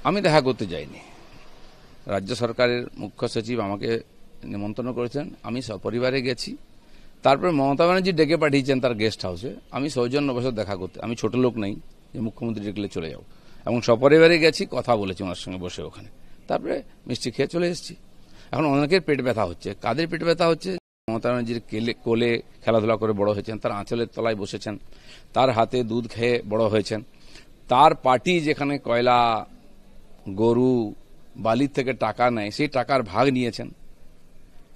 আমি দেখা করতে যাইনি। রাজ্য সরকারের মুখ্য সচিব আমাকে নিমন্ত্রণ করেছেন, আমি সপরিবারে গেছি। তারপরে মমতা ব্যানার্জি ডেকে পাঠিয়েছেন তার গেস্ট হাউসে, আমি সৌজন্যবশত দেখা করতে, আমি ছোট লোক নেই যে মুখ্যমন্ত্রী ডেকলে চলে যাও, এবং সপরিবারে গেছি, কথা বলেছি ওনার সঙ্গে বসে ওখানে, তারপরে মিষ্টি খেয়ে চলে এসেছি। এখন অনেকের পেট ব্যথা হচ্ছে, কাদের পেট ব্যথা হচ্ছে? মমতা ব্যানার্জির কোলে খেলাধুলা করে বড় হয়েছেন, তার আঁচলের তলায় বসেছেন, তার হাতে দুধ খেয়ে বড় হয়েছেন, তার পার্টি যেখানে কয়লা, গরু, বালির থেকে টাকা নেয়, সেই টাকার ভাগ নিয়েছেন।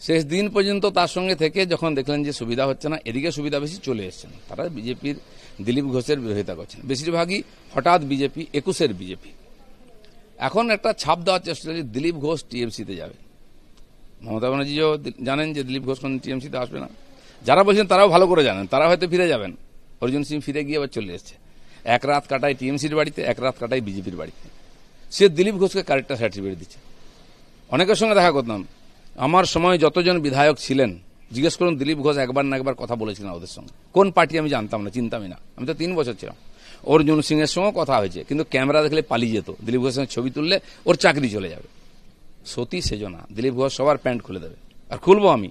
শেষ দিন পর্যন্ত তার সঙ্গে থেকে যখন দেখলেন যে সুবিধা হচ্ছে না, এদিকে সুবিধা বেশি চলে এসছেন। তারা বিজেপির দিলীপ ঘোষের বিরোধিতা করছেন, বেশিরভাগই হঠাৎ বিজেপি, 21-এর বিজেপি। এখন একটা ছাপ দেওয়ার চেষ্টা যে দিলীপ ঘোষ টিএমসিতে যাবে। মমতা ব্যানার্জিও জানেন যে দিলীপ ঘোষ কোন টিএমসিতে আসবে না। যারা বলছেন তারাও ভালো করে জানেন, তারা হয়তো ফিরে যাবেন। অর্জুন সিং ফিরে গিয়ে আবার চলে এসছে, এক রাত কাটায় টিএমসির বাড়িতে, এক রাত কাটায় বিজেপির বাড়িতে। সে দিলীপ ঘোষকে ক্যারেক্টার সার্টিফিকেট দিচ্ছে। অনেকের সঙ্গে দেখা করতাম, আমার সময় যতজন বিধায়ক ছিলেন, জিজ্ঞেস করুন দিলীপ ঘোষ একবার না একবার কথা বলেছিলেন ওদের সঙ্গে। কোন পার্টি আমি জানতাম না, চিন্তামই না, আমি তো 3 বছর ছিলাম। অর্জুন সিং এর সঙ্গে কথা হয়েছে, কিন্তু ক্যামেরা দেখলে পালিয়ে যেত। দিলীপ ঘোষের সঙ্গে ছবি তুললে ওর চাকরি চলে যাবে। সতী সেজনা, দিলীপ ঘোষ সবার প্যান্ট খুলে দেবে, আর খুলবো আমি।